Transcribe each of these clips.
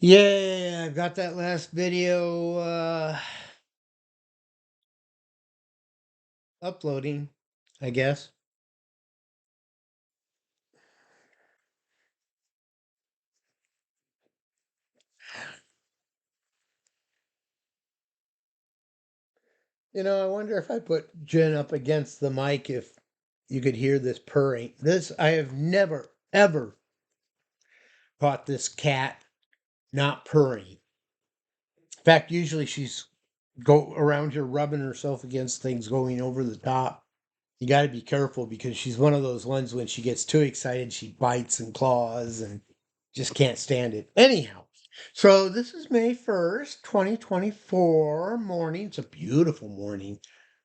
Yeah, I've got that last video uploading, I guess. I wonder if I put Jen up against the mic if you could hear this purring. I have never, ever caught this cat not purring. In fact, usually she's go around here rubbing herself against things going over the top. You got to be careful because she's one of those ones when she gets too excited, she bites and claws and just can't stand it. Anyhow, so this is May 1st, 2024 morning. It's a beautiful morning.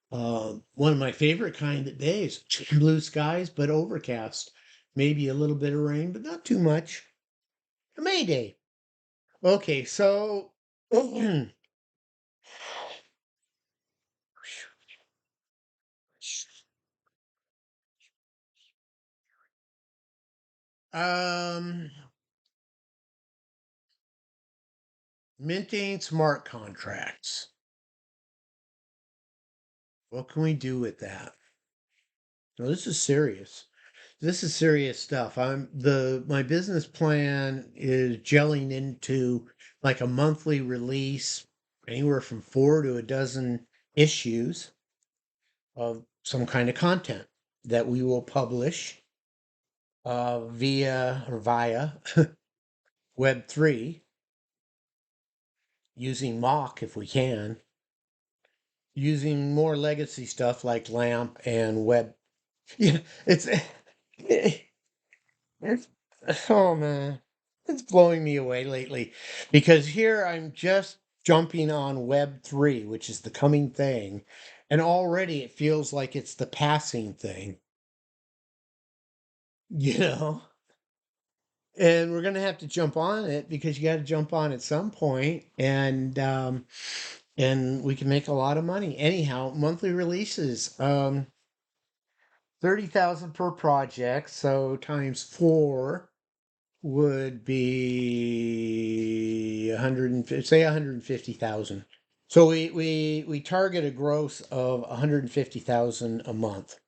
One of my favorite kind of days. Blue skies, but overcast. Maybe a little bit of rain, but not too much. A May Day. Okay, so um minting smart contracts. What can we do with that? No, this is serious. This is serious stuff. My business plan is gelling into like a monthly release, anywhere from 4 to 12 issues of some kind of content that we will publish via Web3 using MACH if we can, using more legacy stuff like LAMP and Web. Yeah, it's It's, oh man, it's blowing me away lately because here I'm just jumping on Web3, which is the coming thing, and already it feels like it's the passing thing, you know? And we're gonna have to jump on it because you got to jump on at some point, and we can make a lot of money. Anyhow, monthly releases, 30,000 per project, so times four would be 150, say 150,000. So we target a gross of 150,000 a month.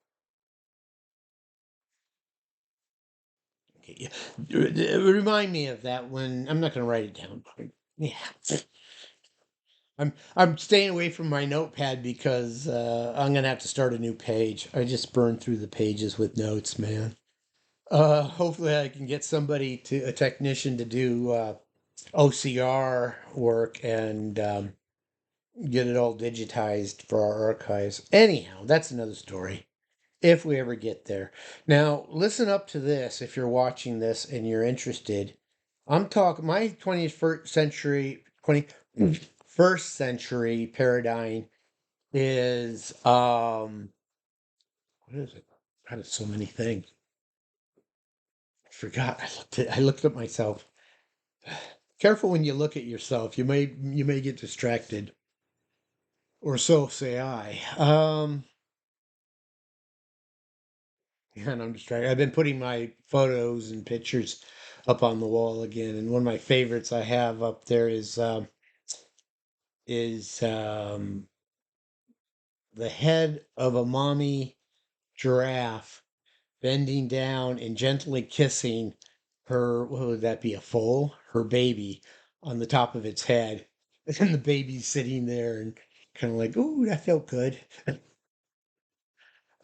Okay, yeah. Remind me of that when I'm not going to write it down. Yeah. I'm staying away from my notepad because I'm going to have to start a new page. I just burned through the pages with notes, man. Hopefully I can get a technician to do OCR work and get it all digitized for our archives. Anyhow, that's another story if we ever get there. Now, listen up to this if you're watching this and you're interested. I'm talking my 21st century 21st century paradigm is what is it? God, it's so many things. I forgot. I looked at myself. Careful when you look at yourself. You may get distracted. Or so say I. And I'm distracted. I've been putting my photos and pictures up on the wall again, and one of my favorites I have up there is the head of a mommy giraffe bending down and gently kissing her. What would that be? A foal? Her baby on the top of its head, and the baby's sitting there and kind of like, "Ooh, that felt good."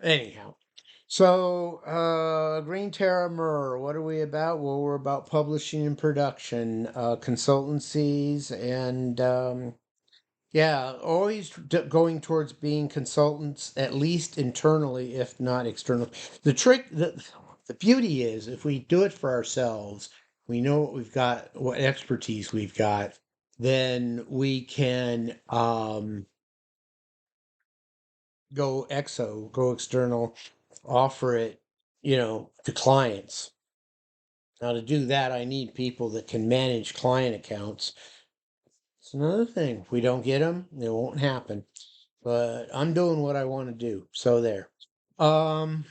Anyhow. So, Green Terra Myrrh, what are we about? Well, we're about publishing and production, consultancies, and yeah, always going towards being consultants, at least internally, if not external. The beauty is, if we do it for ourselves, we know what we've got, what expertise we've got, then we can go external, offer it, to clients. Now, to do that, I need people that can manage client accounts. It's another thing. If we don't get them, it won't happen. But I'm doing what I want to do. So there. Um,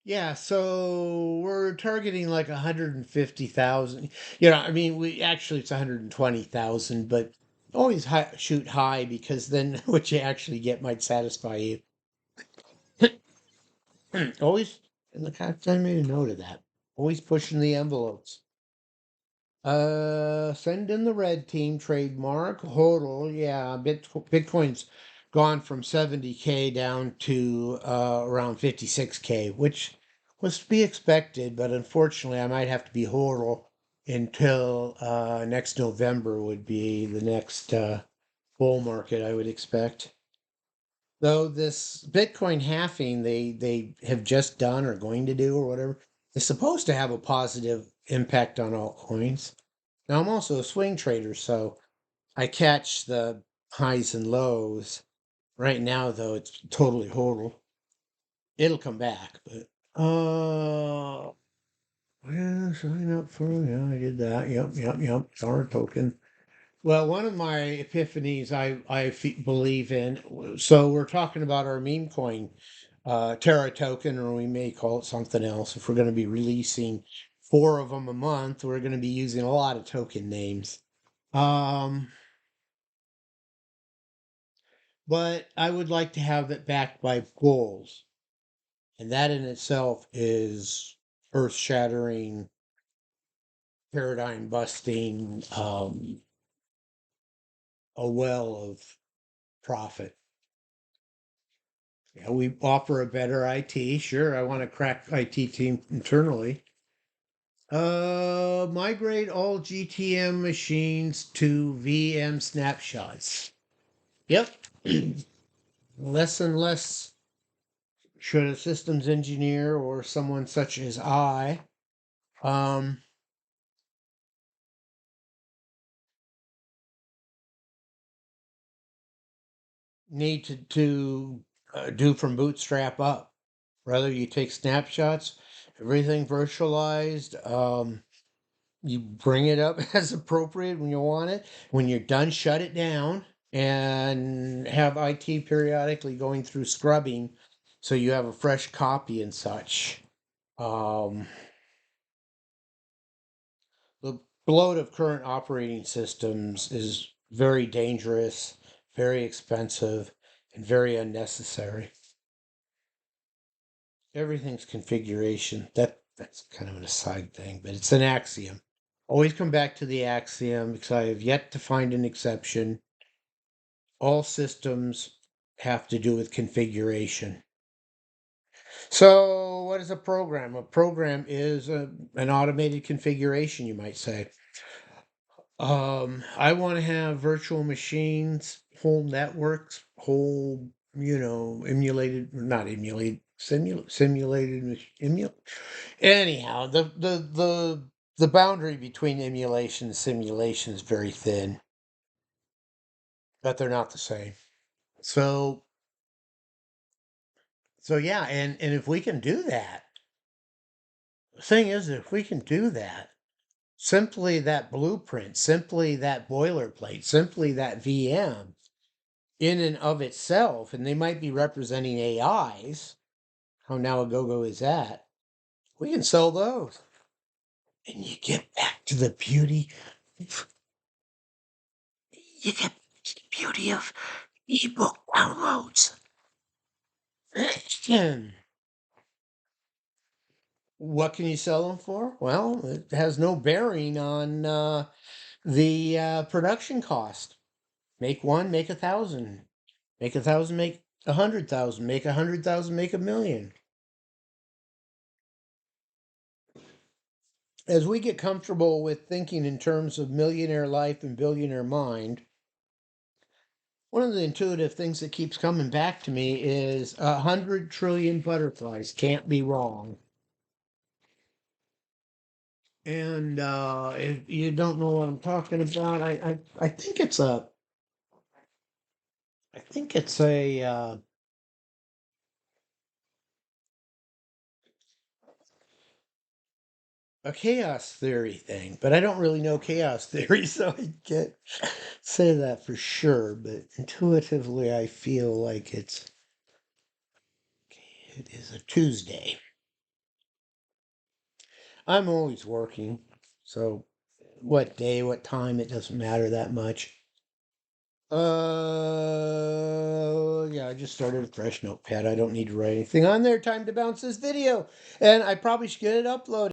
Yeah, so we're targeting like 150,000. You know, I mean, we actually it's 120,000, but always shoot high because then what you actually get might satisfy you. Always, and look, I made a note of that. Always pushing the envelopes. Send in the red team trademark. HODL, yeah, Bitcoin's gone from 70K down to around 56K, which was to be expected, but unfortunately I might have to be HODL until next November would be the next bull market I would expect. Though this Bitcoin halving they have just done or going to do or whatever, is supposed to have a positive impact on altcoins. Now, I'm also a swing trader, so I catch the highs and lows. Right now, though, it's totally hodl. It'll come back, but yeah, sign up for yeah, I did that. Yep. Star token. Well, one of my epiphanies I believe in. So we're talking about our meme coin, Terra token, or we may call it something else. If we're going to be releasing four of them a month, we're going to be using a lot of token names. Um, but I would like to have it backed by goals. And that in itself is earth shattering, paradigm busting, a well of profit. Yeah, we offer a better IT. Sure, I want to crack IT team internally. Migrate all GTM machines to VM snapshots. Yep. Less and less should a systems engineer or someone such as I um, need to do from bootstrap up. Rather, you take snapshots, everything virtualized. You bring it up as appropriate when you want it. When you're done, shut it down and have IT periodically going through scrubbing so you have a fresh copy and such. Um, the bloat of current operating systems is very dangerous, very expensive, and very unnecessary. Everything's configuration. That's kind of an aside thing, but it's an axiom. Always come back to the axiom because I have yet to find an exception. All systems have to do with configuration. So, what is a program? A program is an automated configuration, you might say. I want to have virtual machines, whole networks, whole, emulated, not emulated, simulated, anyhow, the boundary between emulation and simulation is very thin, but they're not the same. So yeah, and if we can do that, the thing is, if we can do that, simply that blueprint, simply that boilerplate, simply that VM in and of itself, and they might be representing AIs, how now a go-go is that, we can sell those. And you get back to the beauty, you get to the beauty of ebook downloads. What can you sell them for? Well, it has no bearing on the production cost. Make one, make 1,000. Make 1,000, make 100,000. Make 100,000, make 1,000,000. As we get comfortable with thinking in terms of millionaire life and billionaire mind, one of the intuitive things that keeps coming back to me is 100 trillion butterflies can't be wrong. And if you don't know what I'm talking about, I think it's a chaos theory thing, but I don't really know chaos theory, so I can't say that for sure. But intuitively, I feel like it is a Tuesday. I'm always working, so what day, what time, it doesn't matter that much. Yeah, I just started a fresh notepad. I don't need to write anything on there. Time to bounce this video, and I probably should get it uploaded.